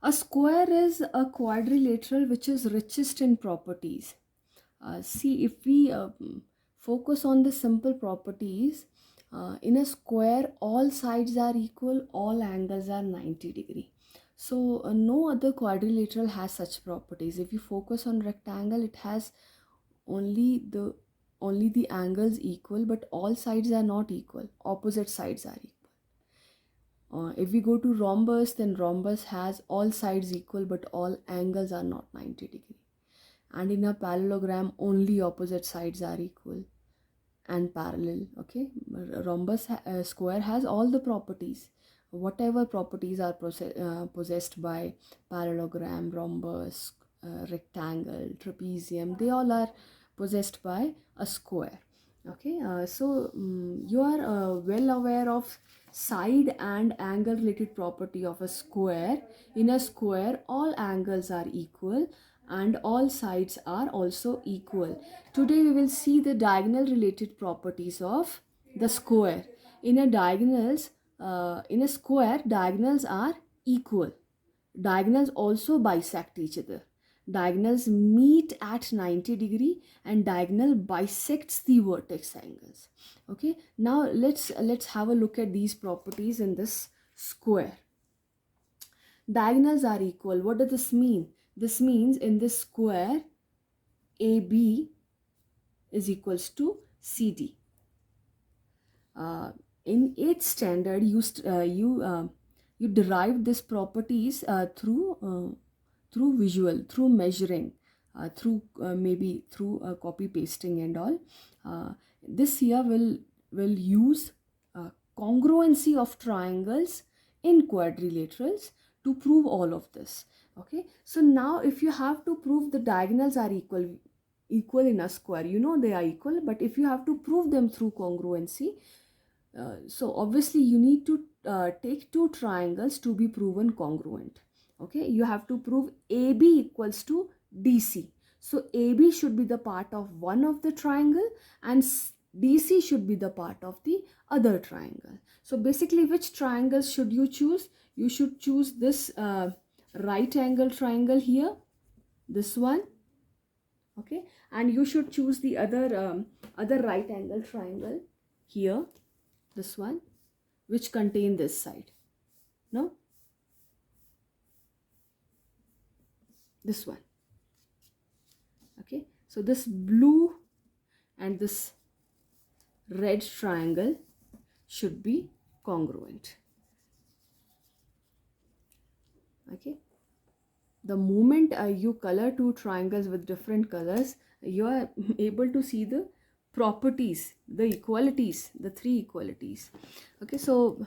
A square is a quadrilateral which is richest in properties. See, if we focus on the simple properties, in a square, all sides are equal, all angles are 90-degree. So, no other quadrilateral has such properties. If you focus on rectangle, it has only the only the angles equal, but all sides are not equal. Opposite sides are equal. If we go to rhombus, then rhombus has all sides equal, but all angles are not 90-degree. And in a parallelogram, only opposite sides are equal and parallel. Okay, rhombus square has all the properties. Whatever properties are possessed by parallelogram, rhombus, rectangle, trapezium, they all are possessed by a square. Okay, you are well aware of side and angle related property of a square. In a square, all angles are equal and all sides are also equal. Today we will see the diagonal related properties of the square. In a in a square, diagonals are equal. Diagonals also bisect each other. Diagonals meet at 90-degree and diagonal bisects the vertex angles. Okay, now let's have a look at these properties in this square. Diagonals are equal. What does this mean? This means in this square, AB is equals to CD. In 8th standard, you derived these properties through visual, through measuring, through maybe through copy pasting and all. This year will use congruency of triangles in quadrilaterals to prove all of this. Okay, so now if you have to prove the diagonals are equal in a square, you know they are equal, but if you have to prove them through congruency, so obviously you need to take two triangles to be proven congruent. Okay, you have to prove AB equals to DC. So AB should be the part of one of the triangle and DC should be the part of the other triangle. So basically, which triangles should you choose? You should choose this right angle triangle here, this one. Okay, and you should choose the other right angle triangle here, this one, which contain this side. No, this one. Okay, so this blue and this red triangle should be congruent. Okay, the moment you color two triangles with different colors, you are able to see the properties, the equalities, the three equalities. Okay, so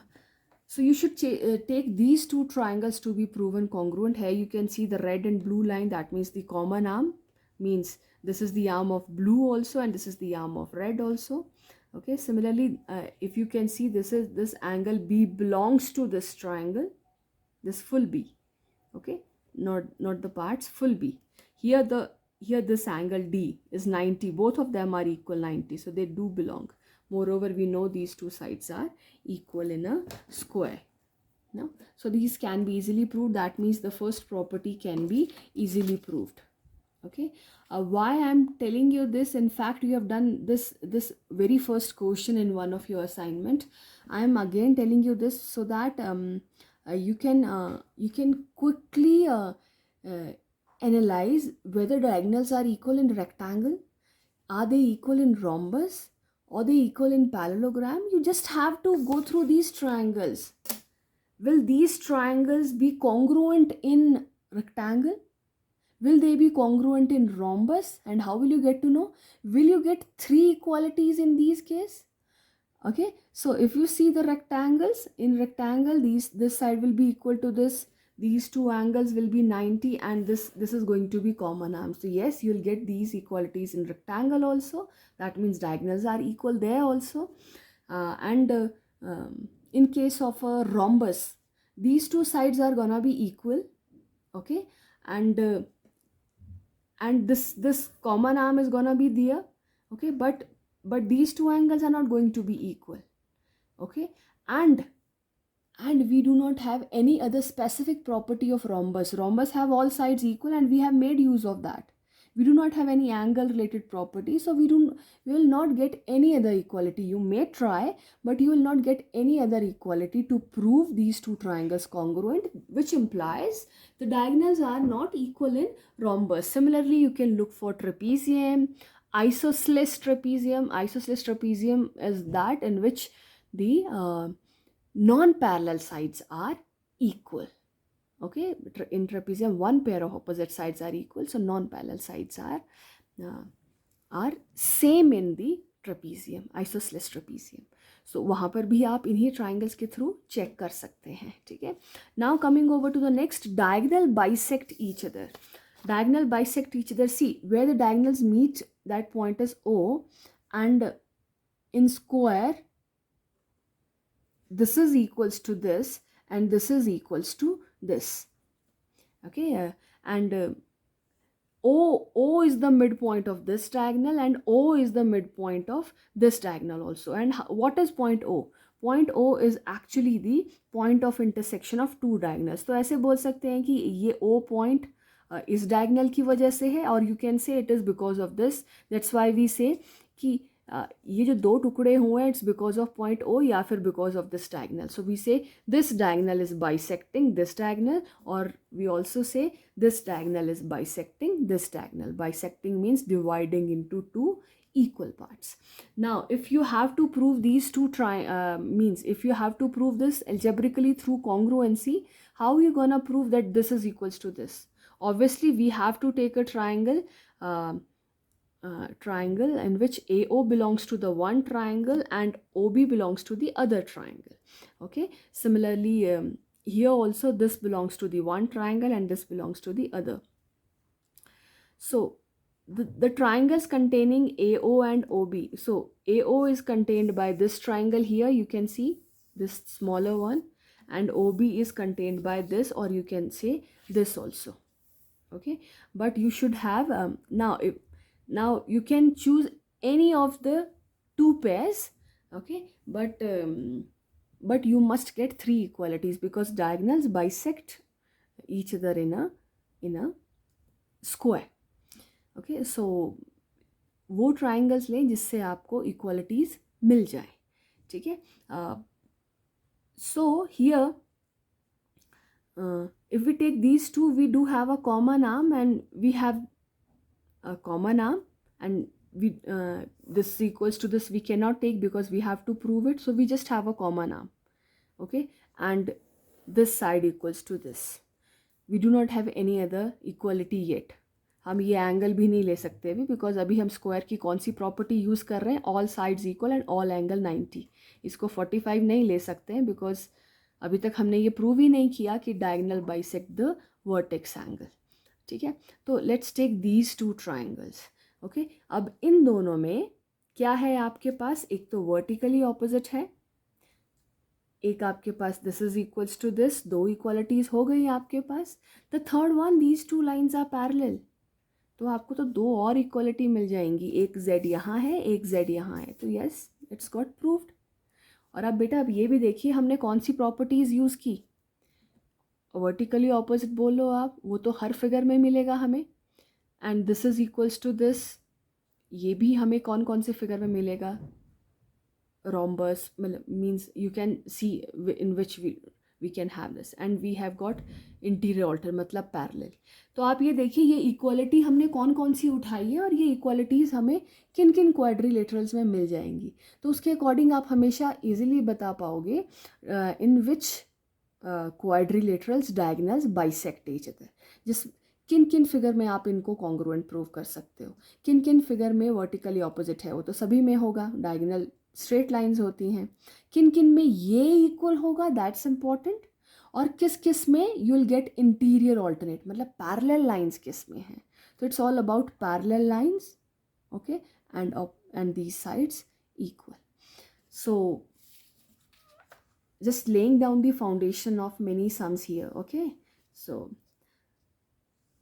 you should take these two triangles to be proven congruent. Here you can see the red and blue line. That means the common arm, means this is the arm of blue also and this is the arm of red also. Okay, similarly, if you can see, this angle B belongs to this triangle, this full B. Okay, not the parts, full B. Here this angle D is 90. Both of them are equal 90, so they do belong. Moreover, we know these two sides are equal in a square. No? So these can be easily proved. That means the first property can be easily proved. Okay, why I'm telling you this, in fact you have done this very first question in one of your assignment. I am again telling you this so that you can quickly analyze whether diagonals are equal in rectangle, are they equal in rhombus, or they equal in parallelogram. You just have to go through these triangles. Will these triangles be congruent in rectangle? Will they be congruent in rhombus? And how will you get to know? Will you get three equalities in these case? Okay, so if you see the rectangles, in rectangle this side will be equal to this, these two angles will be 90, and this is going to be common arm. So yes, you'll get these equalities in rectangle also. That means diagonals are equal there also. In case of a rhombus, these two sides are gonna be equal. Okay, and this common arm is gonna be there. Okay, but these two angles are not going to be equal. Okay, and and we do not have any other specific property of rhombus. Rhombus have all sides equal, and we have made use of that. We do not have any angle related property, so we will not get any other equality. You may try, but you will not get any other equality to prove these two triangles congruent, which implies the diagonals are not equal in rhombus. Similarly, you can look for trapezium, isosceles trapezium. Isosceles trapezium is that in which the non-parallel sides are equal. Okay, in trapezium one pair of opposite sides are equal, so non-parallel sides are same in the trapezium, isosceles trapezium. So वहाँ पर भी आप इन्हीं triangles के through check कर सकते हैं. ठीक है. Now coming over to the next, diagonal bisect each other. Diagonal bisect each other. See, where the diagonals meet, that point is O, and in square this is equals to this and this is equals to this. Okay, O is the midpoint of this diagonal, and O is the midpoint of this diagonal also. And what is point O? Point O is actually the point of intersection of two diagonals. तो ऐसे बोल सकते हैं कि ये O point इस diagonal की वजह से है, और you can say it is because of this. That's why we say कि ये जो दो टुकड़े हुए हैं, it's because of point O या फिर because of this diagonal. So we say this diagonal is bisecting this diagonal, or we also say this diagonal is bisecting this diagonal. Bisecting means dividing into two equal parts. Now, if you have to prove these two means if you have to prove this algebraically through congruency, how are you gonna prove that this is equals to this? Obviously, we have to take a triangle. Triangle in which AO belongs to the one triangle and OB belongs to the other triangle. Okay, similarly here also this belongs to the one triangle and this belongs to the other. So the triangles containing AO and OB, so AO is contained by this triangle here, you can see this smaller one, and OB is contained by this, or you can say this also. Okay, but you should have now you can choose any of the two pairs. Okay, but you must get three equalities, because diagonals bisect each other in a square. Okay, so वो triangles लें जिससे आपको equalities मिल जाए. ठीक है. So here if we take these two, we do have a common arm, and we have a common arm, and we this equals to this we cannot take because we have to prove it, so we just have a common arm. Okay, and this side equals to this. We do not have any other equality yet. हम ये angle भी नहीं ले सकते अभी, because अभी हम square की कौन सी प्रॉपर्टी यूज़ कर रहे हैं, all sides equal and all angle 90. इसको 45 नहीं ले सकते हैं, बिकॉज अभी तक हमने ये प्रूव ही नहीं किया कि diagonal bisect the vertex angle. ठीक है, तो let's take these two triangles. Okay, अब इन दोनों में क्या है आपके पास, एक तो वर्टिकली ऑपोजिट है, एक आपके पास this is equals to this, दो इक्वालिटीज हो गई आपके पास. The third one, these two lines are parallel, तो आपको तो दो और इक्वालिटी मिल जाएंगी, एक z यहाँ है एक z यहाँ है, तो यस इट्स गॉट प्रूव्ड. और अब बेटा अब ये भी देखिए हमने कौन सी प्रॉपर्टीज़ यूज़ की. वर्टिकली ऑपोजिट बोलो आप, वो तो हर फिगर में मिलेगा हमें, and this is equals to this, ये भी हमें कौन कौन से फिगर में मिलेगा. रोम्बस मतलब means you can see in which we can have this, and we have got interior alter मतलब parallel. तो आप ये देखिए ये इक्वालिटी हमने कौन कौन सी उठाई है, और ये इक्वालिटीज़ हमें किन किन क्वाड्रिलेटरल्स में मिल जाएंगी. तो उसके अकॉर्डिंग आप हमेशा इजीली बता पाओगे in which quadrilaterals diagonals bisect each other. जिस किन किन फिगर में आप इनको कॉन्ग्रुएंट प्रूव कर सकते हो, किन किन फिगर में वर्टिकली ऑपोजिट है, वो तो सभी में होगा, डायगोनल स्ट्रेट लाइंस होती हैं. किन किन में ये इक्वल होगा, दैट्स इम्पॉर्टेंट. और किस किस में you will get interior alternate, मतलब पैरेलल लाइंस किस में हैं. तो it's all about parallel lines. Okay, and these sides equal. So just laying down the foundation of many sums here. Okay, so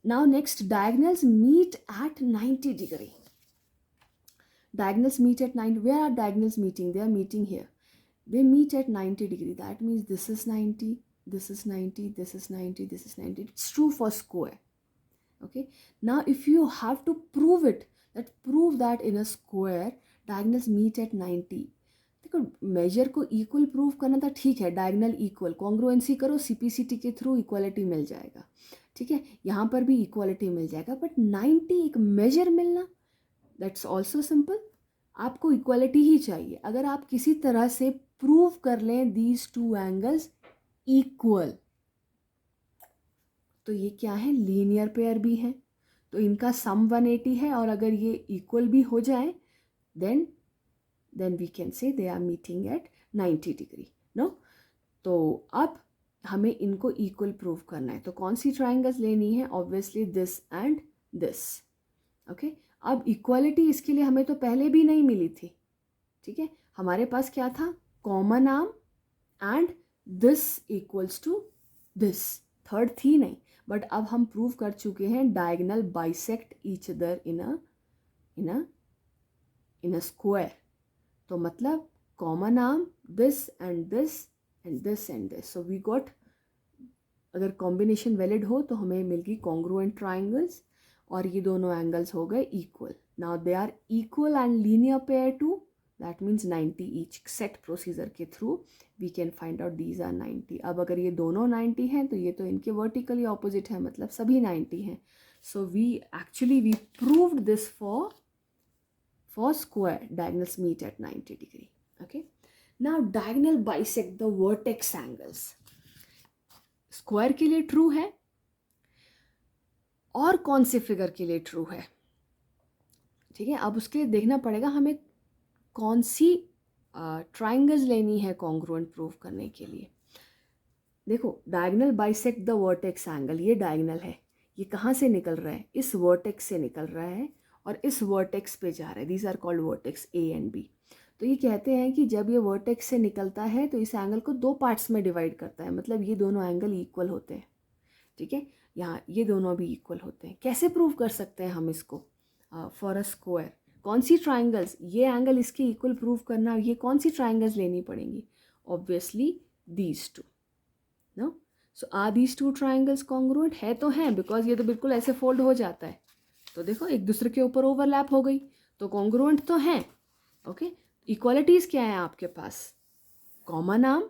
now next, diagonals meet at 90 degree. Diagonals meet at 90. Where are diagonals meeting? They are meeting here. they meet at 90 degree. That means this is 90, this is 90, this is 90, this is 90. It's true for square. Okay, now if you have to prove it, prove that in a square diagonals meet at 90. देखो major को equal prove करना था, ठीक है, diagonal equal, congruency करो, CPCT के through equality मिल जाएगा, ठीक है, यहाँ पर भी इक्वालिटी मिल जाएगा, बट 90 एक मेजर मिलना, दैट्स ऑल्सो सिंपल. आपको इक्वालिटी ही चाहिए. अगर आप किसी तरह से प्रूव कर लें दीज टू एंगल्स इक्वल, तो ये क्या है, लीनियर पेयर भी है, तो इनका सम 180 है, और अगर ये इक्वल भी हो जाए then we can say they are meeting at 90 degree. No? तो अब हमें इनको इक्वल प्रूव करना है. तो कौन सी ट्राइंगल्स लेनी है? Obviously this and this. Okay, अब इक्वालिटी इसके लिए हमें तो पहले भी नहीं मिली थी, ठीक है. हमारे पास क्या था? Common arm and this equals to this. Third थी नहीं, बट अब हम प्रूव कर चुके हैं diagonal bisect each other in a square. तो मतलब common arm this and this and this and this. So we got, अगर कॉम्बिनेशन वैलिड हो तो हमें मिल गई कॉन्ग्रुएंट ट्राइंगल्स, और ये दोनों एंगल्स हो गए equal. Now they are equal and linear pair too, that means 90 each. Set procedure के through we can find out these are 90. अब अगर ये दोनों 90 हैं तो ये तो इनके वर्टिकली ऑपोजिट है, मतलब सभी 90 हैं. So we proved this for square diagonals meet at 90 degree. Okay, now diagonal bisect the vertex angles. Square के लिए ट्रू है, और कौन से फिगर के लिए ट्रू है? ठीक है, अब उसके लिए देखना पड़ेगा हमें कौन सी ट्राइंगल्स लेनी है कॉन्ग्रुएंट प्रूव करने के लिए. देखो, diagonal bisect the vertex angle, ये डायगोनल है, ये कहाँ से निकल रहा है? इस वर्टेक्स से निकल रहा है और इस वर्टेक्स पे जा रहा है. These are called vertex A and B. तो ये कहते हैं कि जब ये वर्टेक्स से निकलता है तो इस एंगल को दो पार्ट्स में डिवाइड करता है, मतलब ये दोनों एंगल इक्वल होते हैं, ठीक है. यहाँ ये दोनों भी इक्वल होते हैं. कैसे प्रूव कर सकते हैं हम इसको फॉर अ स्क्वायर? कौन सी ट्राइंगल्स, ये एंगल इसके इक्वल प्रूव करना, ये कौन सी ट्राइंगल्स लेनी पड़ेंगी? Obviously these two. No, so are these two triangles congruent? है तो हैं, बिकॉज ये तो बिल्कुल ऐसे फोल्ड हो जाता है, तो देखो एक दूसरे के ऊपर ओवरलैप हो गई, तो कॉन्ग्रुएंट तो हैं. ओके, इक्वालिटीज क्या है आपके पास? Common arm,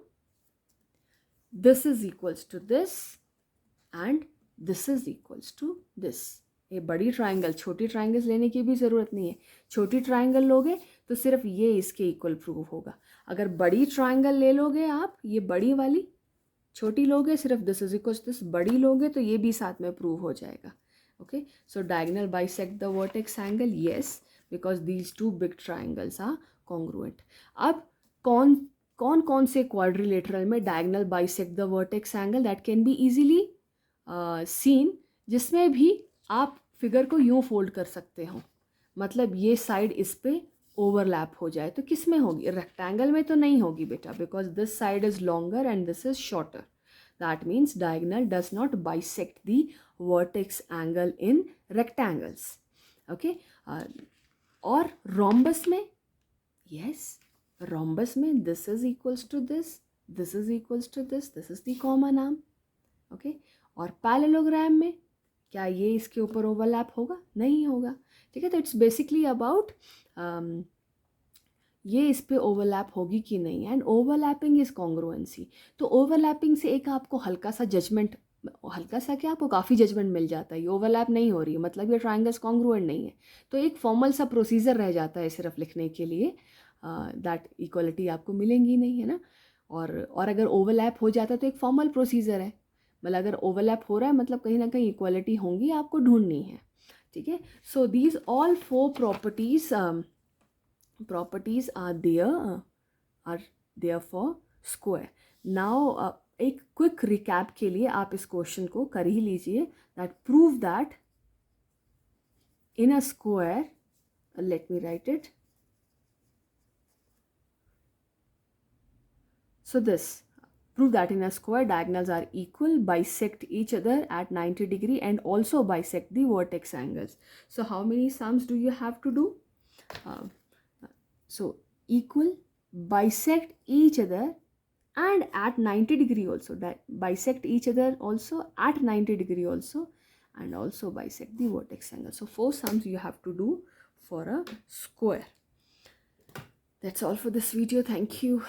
this is equals to this and this is equals to this. ये बड़ी ट्राइंगल, छोटी ट्राइंगल्स लेने की भी ज़रूरत नहीं है. छोटी ट्राइंगल लोगे तो सिर्फ ये इसके इक्वल प्रूव होगा. अगर बड़ी ट्राइंगल ले लोगे आप, ये बड़ी वाली, छोटी लोगे सिर्फ this is equals to this, बड़ी लोगे तो ये भी साथ में प्रूव हो जाएगा. Okay, so diagonal bisect the vertex angle, yes, because these two big triangles are congruent. अब कौन से quadrilateral में diagonal bisect the vertex angle that can be easily seen, जिसमें भी आप फिगर को यूं फोल्ड कर सकते हो, मतलब ये साइड इस पे ओवरलैप हो जाए. तो किस में होगी? रेक्टेंगल में तो नहीं होगी बेटा, because this side is longer and this is shorter. That means diagonal does not bisect the vertex angle in rectangles. Okay, और rhombus में, yes, rhombus में this is equals to this, this is equals to this is the common arm. Okay, और parallelogram में क्या ये इसके ऊपर overlap होगा? नहीं होगा, ठीक है. तो इट्स बेसिकली अबाउट ये इस पे ओवरलैप होगी कि नहीं, एंड ओवरलैपिंग इज कॉन्ग्रुएंसी. तो ओवरलैपिंग से एक आपको हल्का सा जजमेंट, हल्का सा क्या, आपको काफ़ी जजमेंट मिल जाता है. ये ओवरलैप नहीं हो रही है, मतलब ये ट्राइंगल्स कॉन्ग्रुएंट नहीं है. तो एक फॉर्मल सा प्रोसीजर रह जाता है सिर्फ लिखने के लिए, दैट इक्वलिटी आपको मिलेंगी नहीं, है ना. और अगर ओवरलैप हो जाता है तो एक फॉर्मल प्रोसीजर है, मतलब अगर ओवरलैप हो रहा है मतलब कहीं ना कहीं इक्वलिटी होंगी, आपको ढूंढनी है, ठीक है. So these all 4 properties are there for square. Now एक क्विक रिकैप के लिए आप इस क्वेश्चन को कर ही लीजिए. That prove that in a square, let me right it. So this, prove that in a square diagonals are equal, bisect each other at 90 degree and also bisect the vertex angles. So how many sums do you have to do? So equal, bisect each other and at 90 degree also, bisect each other also at 90 degree also, and also bisect the vertex angle. So 4 sums you have to do for a square. That's all for this video. Thank you.